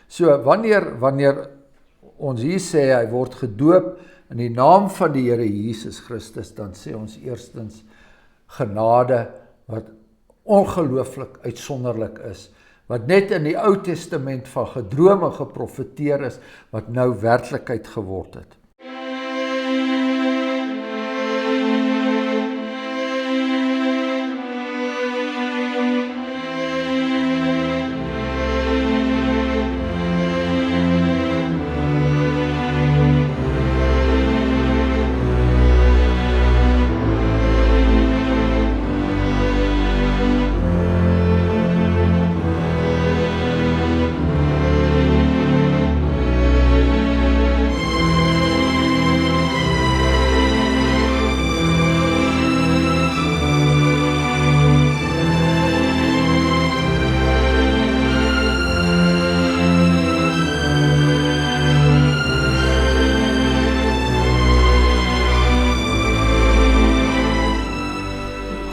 So, wanneer ons hier sê, hy word gedoop in die naam van die Here Jesus Christus, dan sê ons eerstens genade, wat ongelooflik uitsonderlik is, wat net in die Ou Testament van gedroom en geprofeteer is, wat nou werklikheid geword het.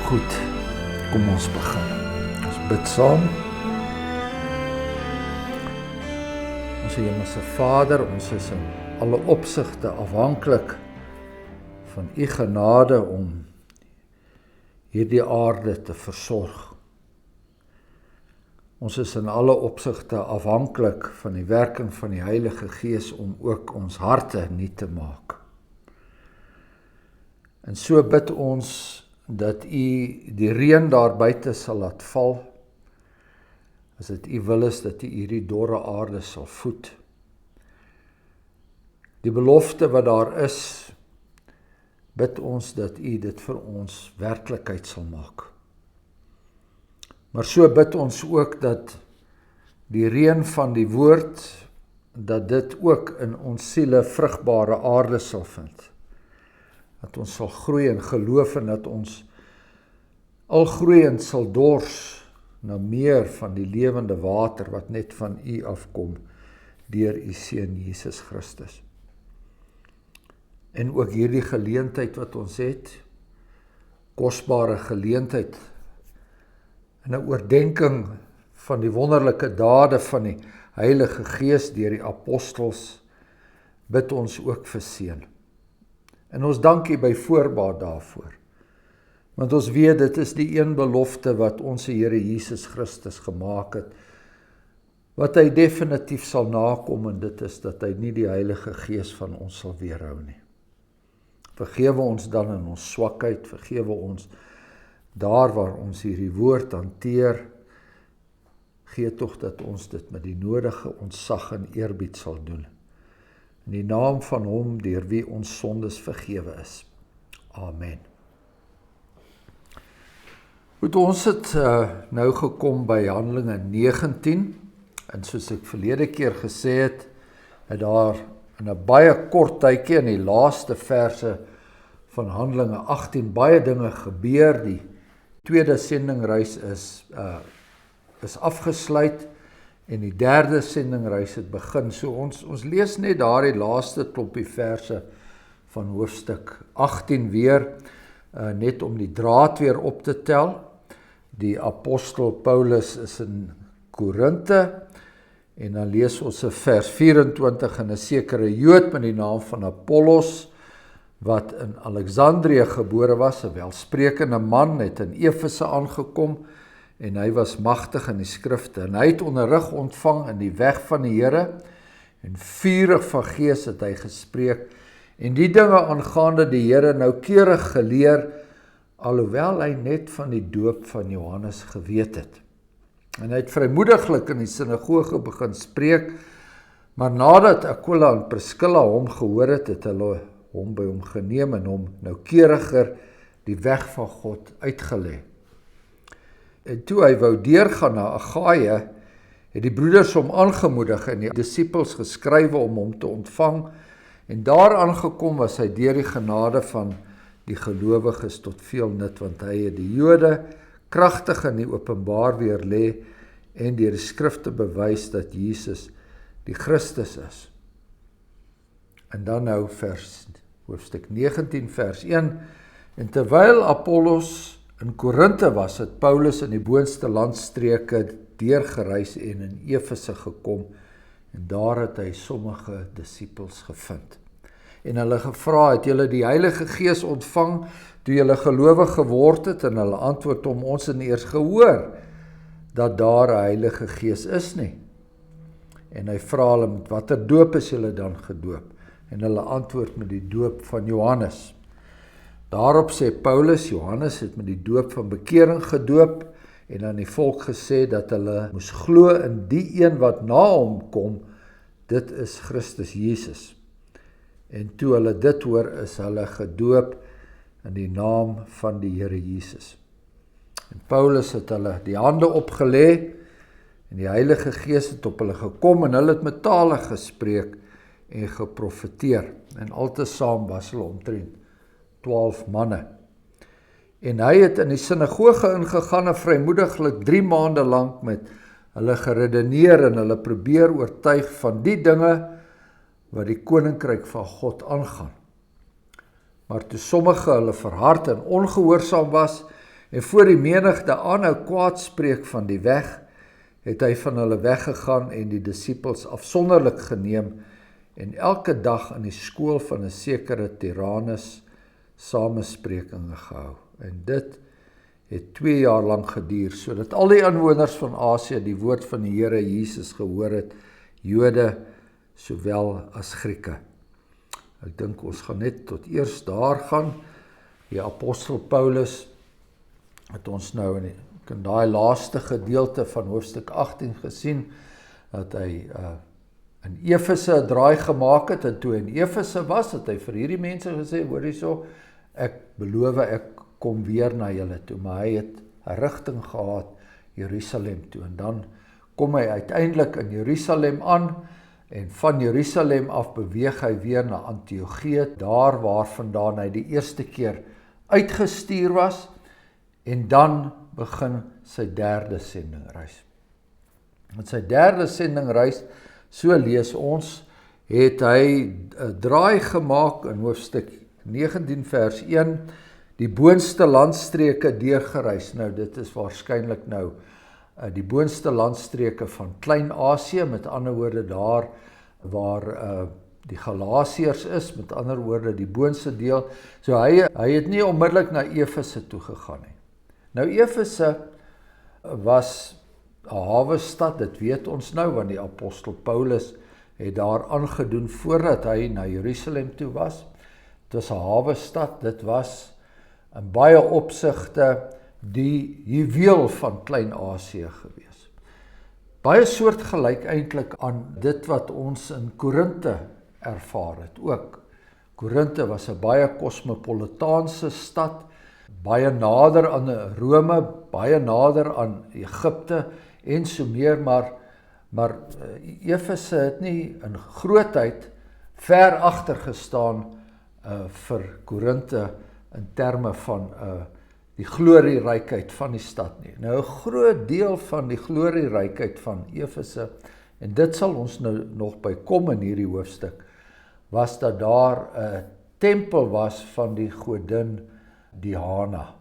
Goed, kom ons begin. Ons bid saam. Ons Hemelse Vader, ons is in alle opsigte afhanklik van U genade om hierdie aarde te versorg. Ons is in alle opsigte afhanklik van die werking van die Heilige Gees om ook ons harte nuut te maak. En so bid ons dat U die reën daar buite sal laat val, as dit U wil is dat U hierdie dorre aarde sal voed. Die belofte wat daar is, bid ons dat U dit vir ons werklikheid sal maak. Maar so bid ons ook dat die reën van die woord, dat dit ook in ons siele vrugbare aarde sal vind. Dat ons sal groei in geloof en dat ons al groeiend sal dors na meer van die lewende water wat net van U afkom deur U Seun Jesus Christus. En ook hierdie geleentheid wat ons het, kosbare geleentheid, en 'n oordenking van die wonderlike dade van die Heilige Gees deur die apostels, bid ons ook vir seën. En ons dank U by voorbaat daarvoor. Want ons weet, dit is die een belofte wat ons Here Jesus Christus gemaak het, wat hy definitief sal nakom, en dit is dat hy nie die Heilige Gees van ons sal weerhou nie. Vergewe ons dan in ons swakheid, vergewe ons daar waar ons hierdie woord hanteer, gee tog dat ons dit met die nodige ontzag en eerbied sal doen. In die naam van hom, deur wie ons sondes vergewe is. Amen. Goed, ons het nou gekom by Handelinge 19, en soos ek verlede keer gesê het, het daar in 'n baie kort tydjie in die laaste verse van Handelinge 18 baie dinge gebeur. Die tweede sendingreis is afgesluit en die derde sendingreis het begin. So ons lees net daar die laaste klompie verse van hoofstuk 18 weer, net om die draad weer op te tel. Die apostel Paulus is in Korinthe, en dan lees ons in vers 24, en 'n sekere Jood met die naam van Apollos, wat in Alexandrië gebore was, 'n welsprekende man, het in Efese aangekom, en hy was magtig in die skrifte, en hy het onderrig ontvang in die weg van die Here, en vurig van gees het hy gespreek, en die dinge aangaande die Here noukeurig geleer, alhoewel hy net van die doop van Johannes geweet het. En hy het vrymoediglik in die sinagoge begin spreek, maar nadat Aquila en Priscilla hom gehoor het, het hulle hom by hom geneem en hom noukeuriger die weg van God uitgelê. En toe hy wou deurgaan na Agaia, het die broeders hom aangemoedig en die disippels geskrywe om hom te ontvang, en daar aangekom was hy deur die genade van die gelowiges tot veel nut, want hy het die Jode kragtig in die openbaar weerlê en deur die skrifte bewys dat Jesus die Christus is. En dan nou hoofstuk 19 vers 1, en terwyl Apollos in Korinthe was, het Paulus in die boonste landstreke deurgereis en in Efese gekom, En daar het hy sommige disippels gevind. En hulle gevra, het julle die Heilige Gees ontvang toe julle gelowig geword het? En hulle antwoord hom, ons het nie eers gehoor dat daar 'n Heilige Gees is nie. En hy vra hulle, met watter doop is julle dan gedoop? En hulle antwoord met die doop van Johannes. Daarop sê Paulus, Johannes het met die doop van bekering gedoop en aan die volk gesê dat hulle moes glo in die een wat na hom kom, dit is Christus Jesus. En toe hulle dit hoor, is hulle gedoop in die naam van die Here Jesus. En Paulus het hulle die hande opgelê en die Heilige Gees het op hulle gekom en hulle het met tale gespreek en geprofeteer. En altesaam was hulle omtrent 12 manne. En hy het in die sinagoge ingegaan en vrymoediglik 3 maande lank met hulle geredeneer en hulle probeer oortuig van die dinge wat die koninkryk van God aangaan. Maar toe sommige hulle verhard en ongehoorsaam was en voor die menigte aanhou kwaad spreek van die weg, het hy van hulle weggegaan en die disippels afsonderlik geneem en elke dag in die skool van 'n sekere Tyrannus samesprekings gehou. En dit het 2 jaar lank geduur, sodat al die inwoners van Asië die woord van die Here Jesus gehoor het, Jode sowel as Grieke. Ek dink ons gaan net tot eers daar gaan. Die apostel Paulus het ons nou in daai laaste gedeelte van hoofstuk 18 gesien, dat hy in Efese 'n draai gemaak het, en toe hy in Efese was, het hy vir hierdie mense gesê, hoor hierso, ek beloof ek kom weer na julle toe, maar hy het 'n rigting gehad, Jerusalem toe, en dan kom hy uiteindelik in Jerusalem aan, en van Jerusalem af beweeg hy weer na Antiochië, daar waarvandaan hy die eerste keer uitgestuur was, en dan begin sy 3de sendingreis. Met sy 3de sendingreis, so lees ons, het hy 'n draai gemaak in hoofstuk 19 vers 1, die boonste landstreke deurgereis. Nou dit is waarskynlik nou die boonste landstreke van Klein-Asië, met ander woorde daar waar die Galasiërs is, met ander woorde die boonste deel. So hy het nie onmiddellik na Efese toe gegaan nie. Nou Efese was 'n hawestad, dit weet ons nou, want die apostel Paulus het daar aangedoen voordat hy na Jerusalem toe was. Dit was 'n hawestad, dit was in baie opsigte die juweel van Klein-Asië gewees. Baie soortgelyk eintlik aan dit wat ons in Korinthe ervaar het ook. Korinthe was 'n baie kosmopolitaanse stad, baie nader aan Rome, baie nader aan Egipte en so meer, maar Efese het nie in grootheid ver agter gestaan vir Korinthe in terme van die glorierykheid van die stad nie. Nou 'n groot deel van die glorierykheid van Efese, en dit sal ons nou nog by kom in hierdie hoofstuk, was dat daar 'n tempel was van die godin Diana.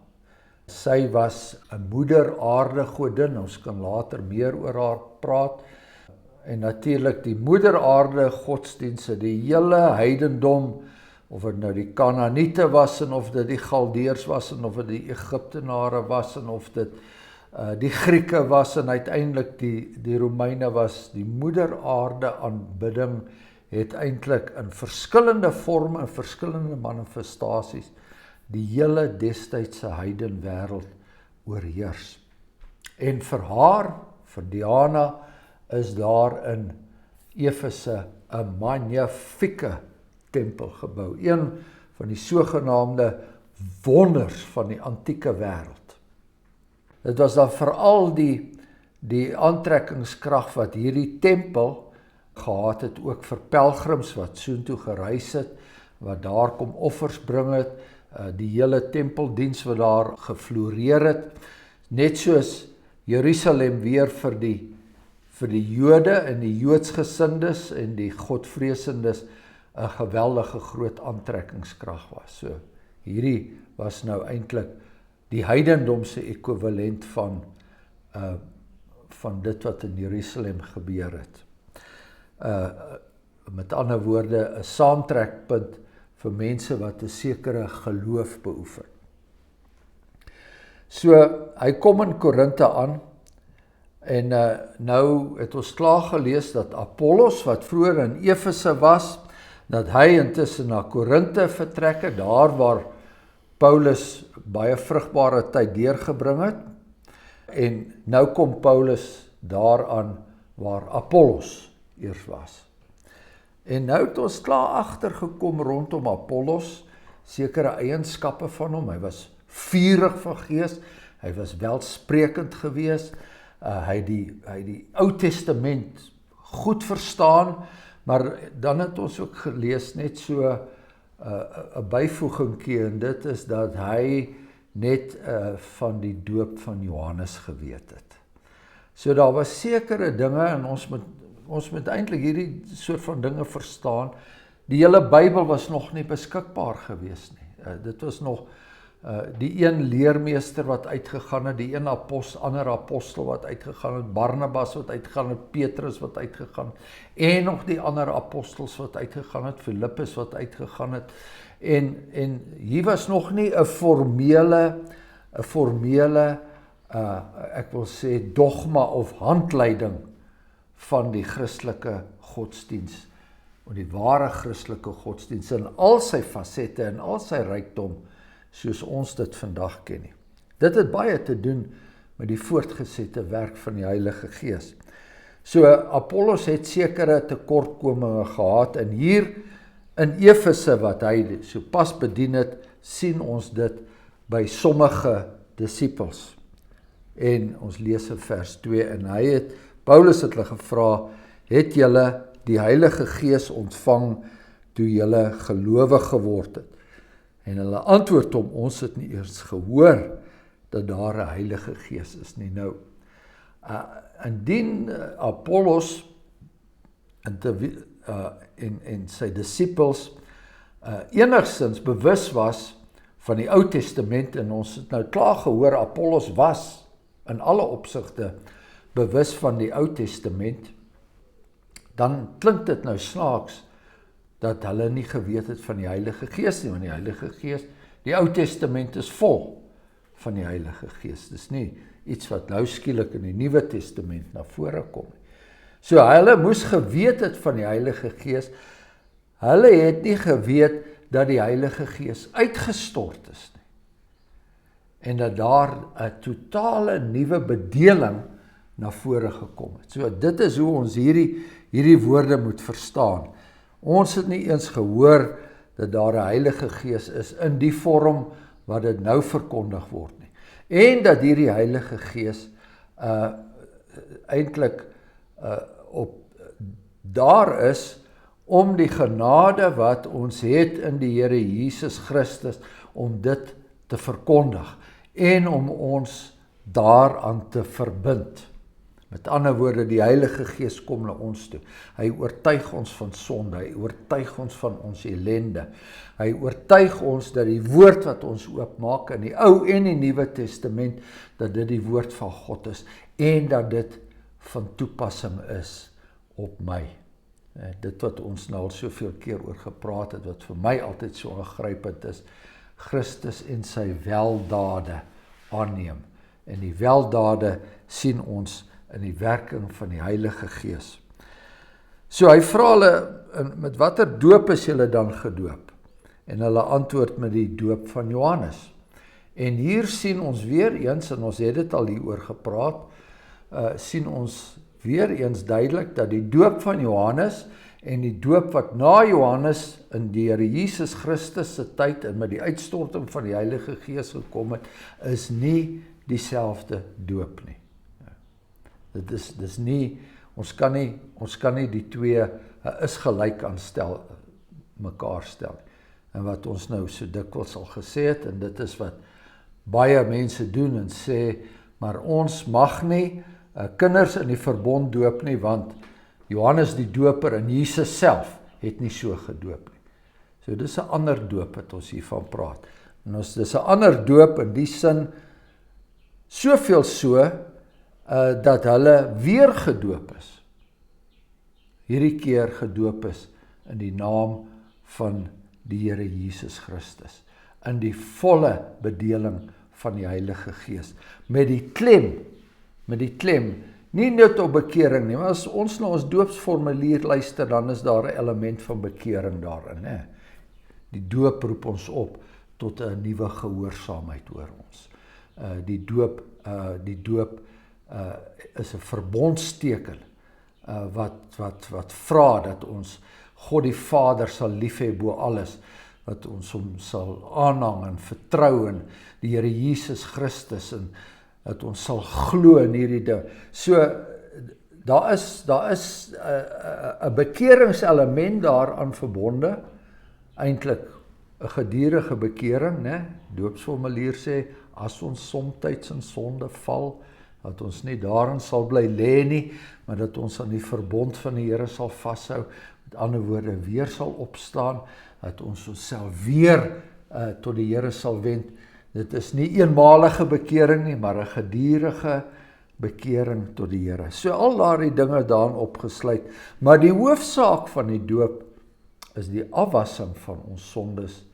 Sy was 'n moeder aarde godin, ons kan later meer oor haar praat, en natuurlik die moeder aarde godsdienste, die hele heidendom, of dit nou die Kanaaniete was, en of dit die Galdeërs was, en of dit die Egiptenare was, en of dit die Grieke was, en uiteindelik die Romeine was, die moeder aarde aanbidding het eintlik in verskillende vorme en verskillende manifestasies die hele destydse heidenwêreld oorheers. En vir haar, vir Diana, is daar in Efese 'n magnifieke tempel gebou, een van die sogenaamde wonders van die antieke wêreld. Dit was dan veral die aantrekkingskrag wat hierdie tempel gehad het, ook vir pelgrims wat soontoe gereis het, wat daar kom offers bring het, die hele tempeldiens wat daar gefloreer het, net soos Jerusalem weer vir die Jode en die Joodsgesindes en die Godvreesendes 'n geweldige groot aantrekkingskrag was. So hierdie was nou eintlik die heidendomse ekwivalent van dit wat in Jerusalem gebeur het. met ander woorde 'n saamtrekpunt vir mense wat 'n sekere geloof beoefen. So, hy kom in Korinthe aan, en nou het ons klaar gelees dat Apollos, wat vroeër in Efese was, dat hy intussen na Korinthe vertrek het, daar waar Paulus baie vrugbare tyd deurgebring het, en nou kom Paulus daaraan waar Apollos eers was. En nou het ons klaar agtergekom rondom Apollos, sekere eienskappe van hom. Hy was vurig van gees, hy was welsprekend gewees, hy het die Ou Testament goed verstaan, maar dan het ons ook gelees net so 'n byvoegingkie, en dit is dat hy net van die doop van Johannes geweet het. So daar was sekere dinge, en ons moet eintlik hierdie soort van dinge verstaan. Die hele Bybel was nog nie beskikbaar gewees nie. Dit was nog die een leermeester wat uitgegaan het, die een ander apostel wat uitgegaan het, Barnabas wat uitgegaan het, Petrus wat uitgegaan het, en nog die ander apostels wat uitgegaan het, Filippus wat uitgegaan het, en hier was nog nie 'n formele, ek wil sê dogma of handleiding van die Christelike godsdiens, of die ware Christelike godsdiens in al sy fasette en al sy rykdom, soos ons dit vandag ken nie. Dit het baie te doen met die voortgesette werk van die Heilige Gees. So Apollos het sekere tekortkominge gehad, en hier in Efese wat hy so pas bedien het, sien ons dit by sommige disippels. En ons lees in vers 2, en Paulus het hulle gevra, het julle die Heilige Gees ontvang toe julle gelowig geword het? En hulle antwoord hom, ons het nie eers gehoor dat daar 'n Heilige Gees is nie. Nou, indien Apollos en sy disippels enigstens bewus was van die Ou Testament, en ons het nou klaar gehoor, Apollos was in alle opsigte bewus van die Ou Testament, dan klink dit nou snaaks dat hulle nie geweet het van die Heilige Gees nie, want die Heilige Gees, die Ou Testament is vol van die Heilige Gees. Dis nie iets wat nou skielik in die Nuwe Testament na vore kom. So hulle moes geweet het van die Heilige Gees. Hulle het nie geweet dat die Heilige Gees uitgestort is nie. En dat daar 'n totale nuwe bedeling na vore gekom het. So dit is hoe ons hierdie woorde moet verstaan. Ons het nie eens gehoor dat daar 'n Heilige Gees is in die vorm wat dit nou verkondig word nie. En dat hierdie Heilige Gees eintlik daar is om die genade wat ons het in die Here Jesus Christus, om dit te verkondig en om ons daaraan te verbind. Met ander woorde, die Heilige Gees kom na ons toe. Hy oortuig ons van sonde, hy oortuig ons van ons ellende. Hy oortuig ons dat die woord wat ons oopmaak in die Ou en die Nuwe Testament, dat dit die woord van God is en dat dit van toepassing is op my. Dit wat ons nou al soveel keer oor gepraat het, wat vir my altyd so aangrypend is, Christus en sy weldade aanneem. En die weldade sien ons in die werking van die Heilige Gees. So hy vra hulle, met watter doop is julle dan gedoop? En hulle antwoord met die doop van Johannes. En hier sien ons weer eens, en ons het dit al hieroor gepraat, sien ons weer eens duidelik dat die doop van Johannes en die doop wat na Johannes in die Here Jesus Christus se tyd en met die uitstorting van die Heilige Gees gekom het, is nie dieselfde doop nie. Dis nie, ons kan nie die twee is gelyk aan mekaar stel. En wat ons nou so dikwels al gesê het, en dit is wat baie mense doen en sê, maar ons mag nie kinders in die verbond doop nie, want Johannes die doper en Jesus self het nie so gedoop nie. So dis 'n ander doop wat ons hiervan praat. En dis 'n ander doop in die sin, soveel so, dat hulle weer gedoop is. hierdie keer gedoop is in die naam van die Here Jesus Christus, in die volle bedeling van die Heilige Gees, met die klem, nie net op bekering nie, maar as ons na ons doopsformulier luister, dan is daar 'n element van bekering daarin, hè. Die doop roep ons op tot 'n nuwe gehoorsaamheid oor ons. Die doop is 'n verbondsteken wat vra dat ons God die Vader sal lief hê bo alles, wat ons hom sal aanhang en vertrou in die Here Jesus Christus, en dat ons sal glo in hierdie ding. So, daar is 'n bekeringselement daaraan verbonde, eintlik 'n gedurende bekering, né? Doopsformulier sê, as ons somtyds in sonde val, dat ons nie daarin sal bly lê nie, maar dat ons aan die verbond van die Here sal vashou, met ander woorde weer sal opstaan, dat ons onsself weer tot die Here sal wend. Dit is nie eenmalige bekering nie, maar 'n gedurende bekering tot die Here. So al daardie dinge daarin opgesluit, maar die hoofsaak van die doop is die afwassing van ons sondes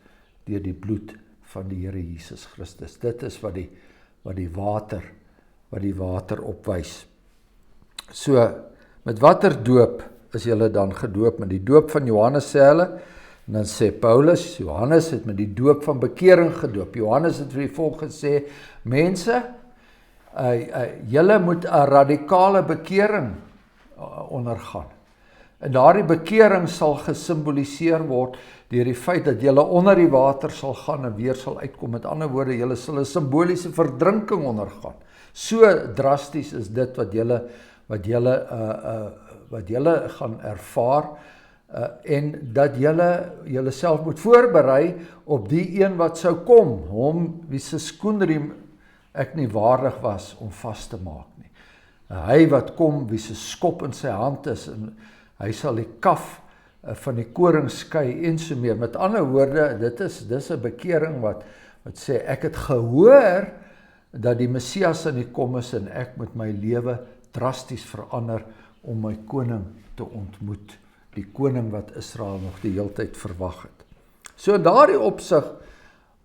deur die bloed van die Here Jesus Christus. Dit is wat die water opwys. So, met watter doop is julle dan gedoop? Met die doop van Johannes sê hulle, en dan sê Paulus, Johannes het met die doop van bekering gedoop. Johannes het vir die volk gesê, mense, julle moet 'n radikale bekering ondergaan. En daardie bekering sal gesimboliseer word deur die feit dat julle onder die water sal gaan en weer sal uitkom. Met ander woorde, julle sal 'n simboliese verdrinking ondergaan. So drasties is dit wat julle gaan ervaar, en dat julle self moet voorberei op die een wat sou kom, hom wie se skoenriem ek nie waardig was om vas te maak nie. Hy wat kom, wie se skop in sy hand is, en hy sal die kaf van die koring skei en so meer. Met ander woorde, dis 'n bekering wat sê, ek het gehoor dat die Messias aan die kom is, en ek moet my lewe drasties verander om my koning te ontmoet. Die koning wat Israel nog die heeltyd verwag het. So in daardie opsig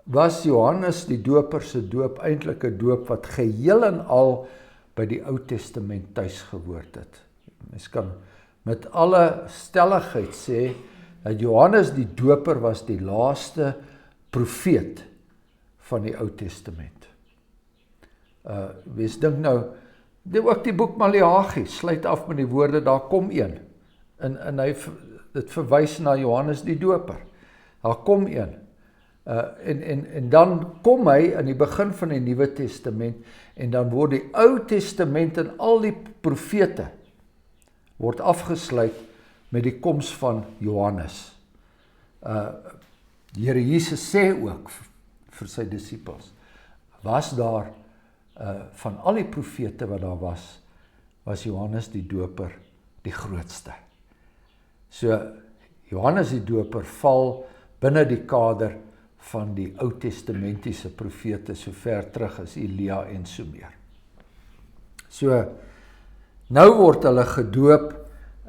was Johannes die doper se doop eintlik 'n doop wat geheel en al by die Ou Testament tuis gehoord het. Mens kan met alle stelligheid sê dat Johannes die doper was die laaste profeet van die Ou Testament. Wees dink nou, ook die boek Maleagi sluit af met die woorde, daar kom een. En dit verwys na Johannes die doper. Daar kom een. En dan kom hy in die begin van die Nuwe Testament, en dan word die Ou Testament en al die profete word afgesluit met die koms van Johannes. Die Here Jesus sê ook vir sy disippels, was daar van al die profete wat daar was Johannes die doper die grootste. So Johannes die doper val binne die kader van die Ou Testamentiese profete so ver terug as Elia en so meer. So nou word hulle gedoop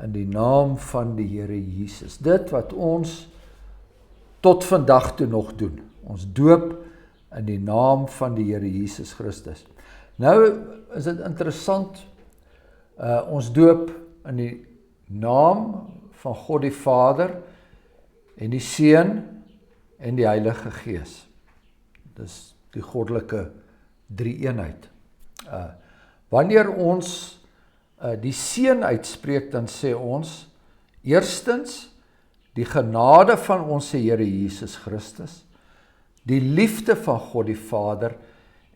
in die naam van die Here Jesus. Dit wat ons tot vandag toe nog doen. Ons doop in die naam van die Here Jesus Christus. Nou is dit interessant, ons doop in die naam van God die Vader en die Seun en die Heilige Gees. Dis die goddelike drie-eenheid. Wanneer ons die Seun uitspreek, dan sê ons, eerstens, die genade van ons Here Jesus Christus, die liefde van God die Vader,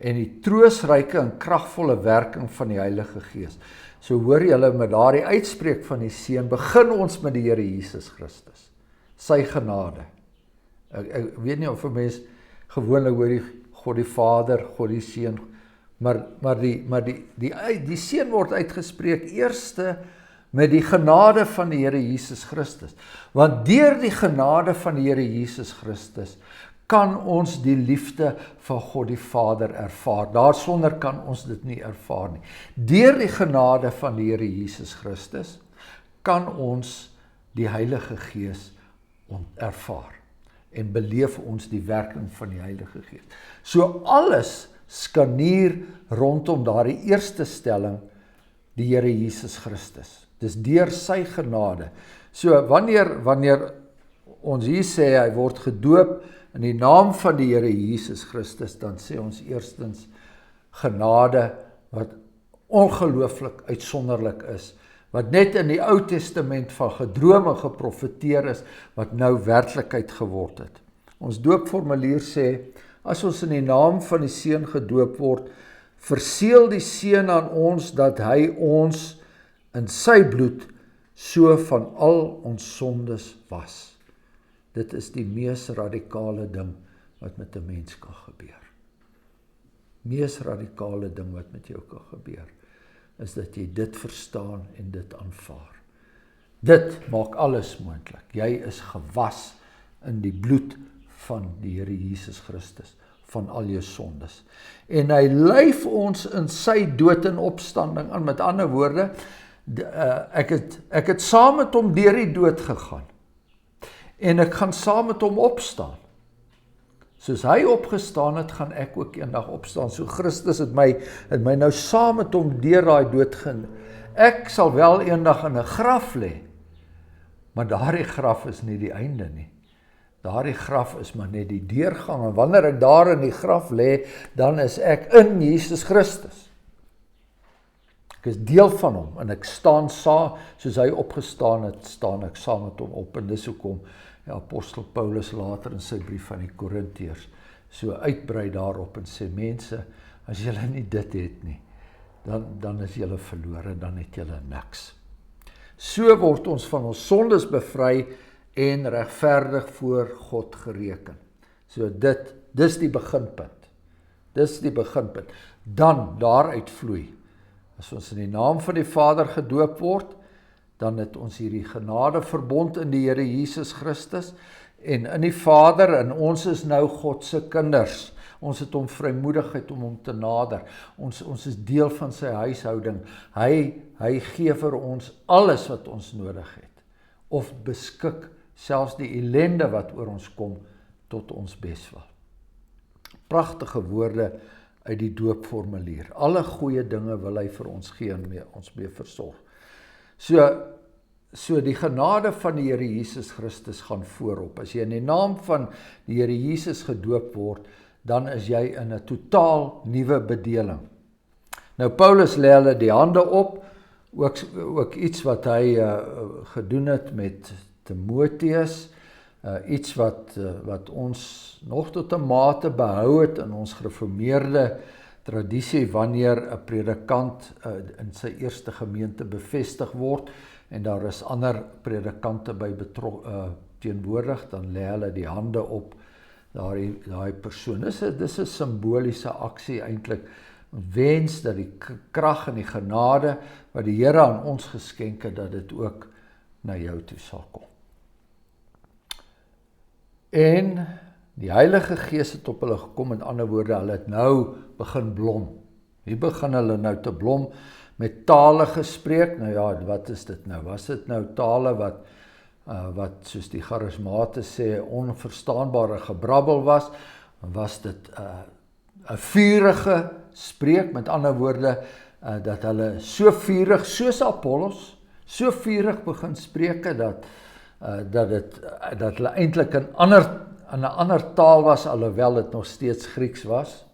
en die troostryke en kragvolle werking van die Heilige Gees. So hoor julle, met daardie uitspreek van die Seun, begin ons met die Here Jesus Christus. Sy genade. Ek weet nie of 'n mens gewoonlik hoor die God die Vader, God die Seun, maar die Seun word uitgespreek eerste met die genade van die Here Jesus Christus. Want deur die genade van die Here Jesus Christus kan ons die liefde van God die Vader ervaar. Daarsonder kan ons dit nie ervaar nie. Deur die genade van die Here Jesus Christus kan ons die Heilige Gees ervaar en beleef ons die werking van die Heilige Gees. So alles skanier rondom daardie eerste stelling, die Here Jesus Christus. Dis deur sy genade. So wanneer ons hier sê hy word gedoop in die naam van die Here Jesus Christus, dan sê ons eerstens genade wat ongelooflik uitsonderlik is, wat net in die Ou Testament van gedroom en geprofeteer is, wat nou werklikheid geword het. Ons doopformulier sê, as ons in die naam van die Seun gedoop word, verseël die Seun aan ons dat hy ons in sy bloed so van al ons sondes was. Dit is die mees radikale ding wat met 'n mens kan gebeur. Mees radikale ding wat met jou kan gebeur, is dat jy dit verstaan en dit aanvaar. Dit maak alles moontlik. Jy is gewas in die bloed van die Here Jesus Christus, van al jou sondes. En hy lyf ons in sy dood en opstanding aan. Met ander woorde, ek het saam met hom deur die dood gegaan. En ek gaan saam met hom opstaan. Soos hy opgestaan het, gaan ek ook eendag opstaan. So Christus het my nou saam met hom deur daai dood gaan. Ek sal wel eendag in 'n graf lê, maar daardie graf is nie die einde nie. Daardie graf is maar net die deurgang. En wanneer ek daar in die graf lê, dan is ek in Jesus Christus. Ek is deel van hom en ek staan saam, soos hy opgestaan het, staan ek saam met hom op. En dis hoekom apostel Paulus later in sy brief aan die Korintiërs so uitbrei daarop en sê, mense, as julle nie dit het nie, dan is julle verlore, dan het julle niks. So word ons van ons sondes bevry en regverdig voor God gereken. So dis die beginpunt. Dis die beginpunt. Dan daaruit vloei. As ons in die naam van die Vader gedoop word, dan het ons hierdie genadeverbond in die Here Jesus Christus en in die Vader, en ons is nou God se kinders. Ons het hom vrymoedigheid om hom te nader. Ons is deel van sy huishouding. Hy gee vir ons alles wat ons nodig het. Of beskik selfs die ellende wat oor ons kom tot ons beswil. Pragtige woorde uit die doopformulier. Alle goeie dinge wil hy vir ons gee en ons mee versorg. So die genade van die Here Jesus Christus gaan voorop. As jy in die naam van die Here Jesus gedoop word, dan is jy in 'n totaal nuwe bedeling. Nou Paulus lê hulle die hande op, ook iets wat hy gedoen het met Timoteus, iets wat ons nog tot 'n mate behou het in ons gereformeerde tradisie, wanneer 'n predikant in sy eerste gemeente bevestig word en daar is ander predikante by teenwoordig, dan lê hulle die hande op daai persoon. Dis 'n simboliese aksie eintlik, wens dat die krag en die genade wat die Here aan ons geskenk het, dat dit ook na jou toe sal kom. En die Heilige Gees het op hulle gekom, met ander woorde, hulle het nou begin blom. Hier begin hulle nou te blom, met tale gespreek. Nou ja, wat is dit nou? Was dit nou tale wat soos die charismate sê, onverstaanbare gebrabbel was? Was dit 'n vurige spreek, met ander woorde, dat hulle so vurig, soos Apollos, so vurig begin spreke, dat hulle eintlik in 'n ander taal was, alhoewel dit nog steeds Grieks was.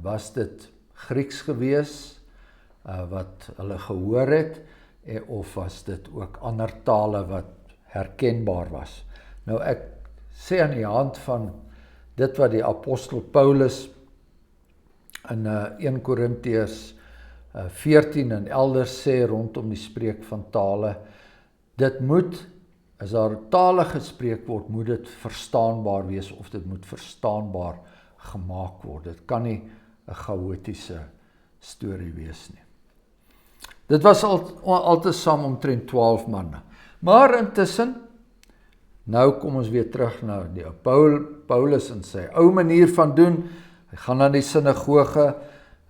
Was dit Grieks gewees, wat hulle gehoor het, of was dit ook ander tale wat herkenbaar was? Nou ek sê aan die hand van dit wat die apostel Paulus in 1 Korintiërs 14 en elders sê rondom die spreek van tale, dit moet, as daar tale gespreek word, moet dit verstaanbaar wees, of dit moet verstaanbaar gemaak word. Dit kan nie 'n chaotiese storie wees nie. Dit was altesaam omtrent 12 manne. Maar intussen, nou kom ons weer terug na die Paulus en sy ou manier van doen. Hy gaan na die sinagoge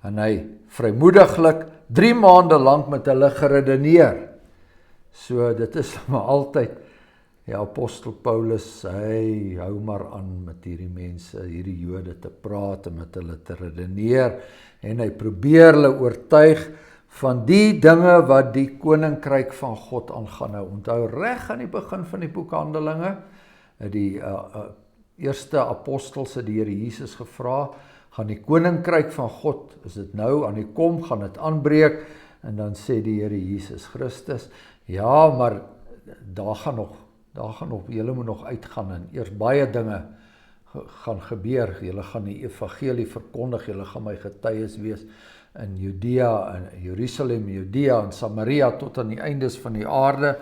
en hy vrymoediglik 3 maande lank met hulle geredeneer. So dit is maar altyd, apostel Paulus, hy hou maar aan met hierdie mense, hierdie Jode te praat en met hulle te redeneer, en hy probeer hulle oortuig van die dinge wat die koninkryk van God aangaan. Nou onthou reg aan die begin van die boek Handelinge, die eerste apostels het die Here Jesus gevra, gaan die koninkryk van God, is dit nou aan die kom, gaan dit aanbreek, en dan sê die Here Jesus Christus, ja, maar daar gaan nog, julle moet nog uitgaan, en eers baie dinge gaan gebeur, julle gaan die evangelie verkondig, julle gaan my getuies wees, in Judea, in Jerusalem, Judea en Samaria, tot aan die eindes van die aarde.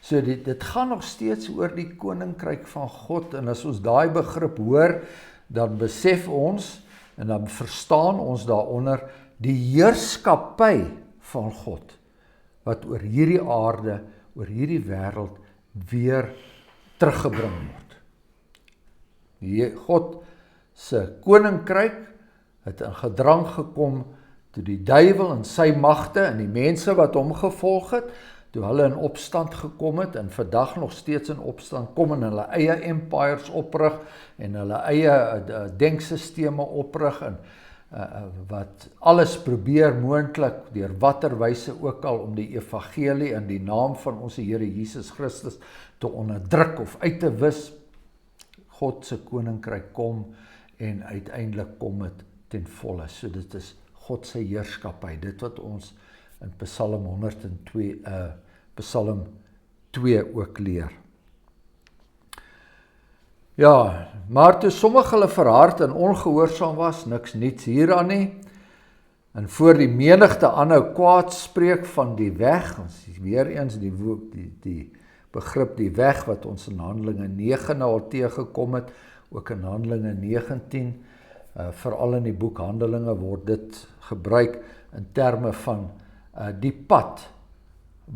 So dit gaan nog steeds oor die koninkryk van God, en as ons daai begrip hoor, dan besef ons, en dan verstaan ons daaronder, die heerskappy van God, wat oor hierdie aarde, oor hierdie wêreld, weer teruggebring word. God se koninkryk het in gedrang gekom, toe die duiwel en sy magte en die mense wat hom gevolg het, toe hulle in opstand gekom het en vandag nog steeds in opstand kom en hulle eie empires oprig en hulle eie denksisteme oprig en wat alles probeer moontlik deur watter wyse ook al om die evangelie in die naam van ons Here Jesus Christus te onderdruk of uit te wis. God se koninkryk kom en uiteindelik kom dit ten volle. So dit is God se heerskappy, dit wat ons in Psalm 102, Psalm 2 ook leer. Ja, maar toe sommige hulle verhard en ongehoorsaam was, niks niets hieraan nie, en voor die menigte aanhou kwaad spreek van die weg, ons weer eens die begrip die weg wat ons in Handelinge 9 nou al teëgekom het, ook in Handelinge 19, veral in die boek Handelinge word dit gebruik in terme van die pad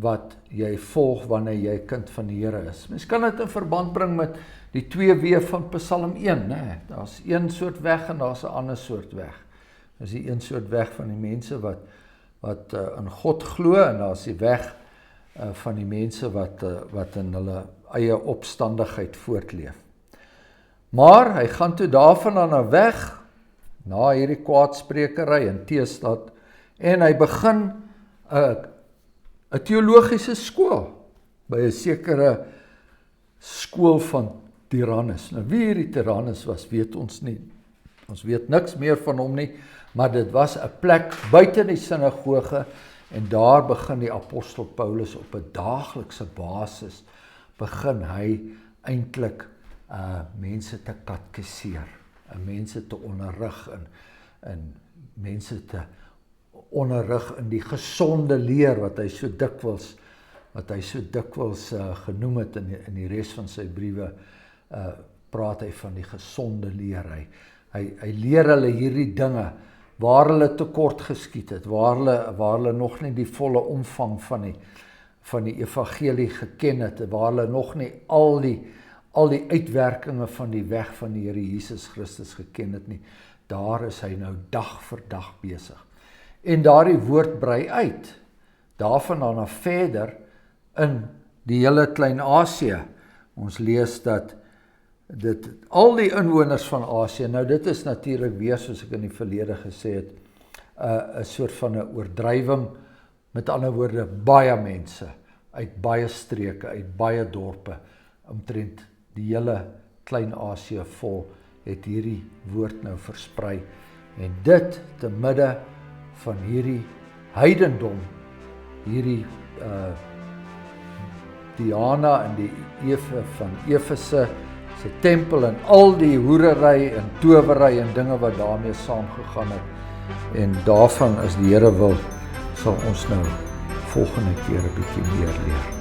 wat jy volg wanneer jy kind van die Here is. Mens kan dit in verband bring met die 2 weë van Psalm 1, né? Daar's een soort weg en daar's 'n ander soort weg. Dis die een soort weg van die mense wat in God glo, en daar's die weg van die mense wat in hulle eie opstandigheid voortleef. Maar hy gaan toe daarvan aan 'n weg, na hierdie kwaadsprekery en teestad, en hy begin 'n teologiese skool, by 'n sekere skool van Tyrannus. Nou wie hierdie Tyrannus was, weet ons nie. Ons weet niks meer van hom nie, maar dit was 'n plek buite die sinagoge, en daar begin die apostel Paulus op 'n daaglikse basis, begin hy eintlik mense te katkeseer, mense te onderrig en mense te onderrig in die gesonde leer wat hy so dikwels genoem het in die res van sy briewe, praat hy van die gesonde leer. Hy leer hulle hierdie dinge waar hulle tekort geskiet het, waar hulle nog nie die volle omvang van die evangelie geken het, waar hulle nog nie al die uitwerkinge van die weg van die Here Jesus Christus geken het nie. Daar is hy nou dag vir dag besig. En daardie woord brei uit, daarvan dan verder in die hele Klein-Asië. Ons lees dat al die inwoners van Asië, nou dit is natuurlik weer, soos ek in die verlede gesê het, 'n soort van 'n oordrywing, met ander woorde, baie mense, uit baie streke, uit baie dorpe, omtrent die hele Klein-Asië vol, het hierdie woord nou versprei, en dit te midde van hierdie heidendom, hierdie Diana en die van Efese se tempel en al die hoerery en towery en dinge wat daarmee saamgegaan het. En daarvan, as die Here wil, sal ons nou volgende keer 'n bietjie meer leer.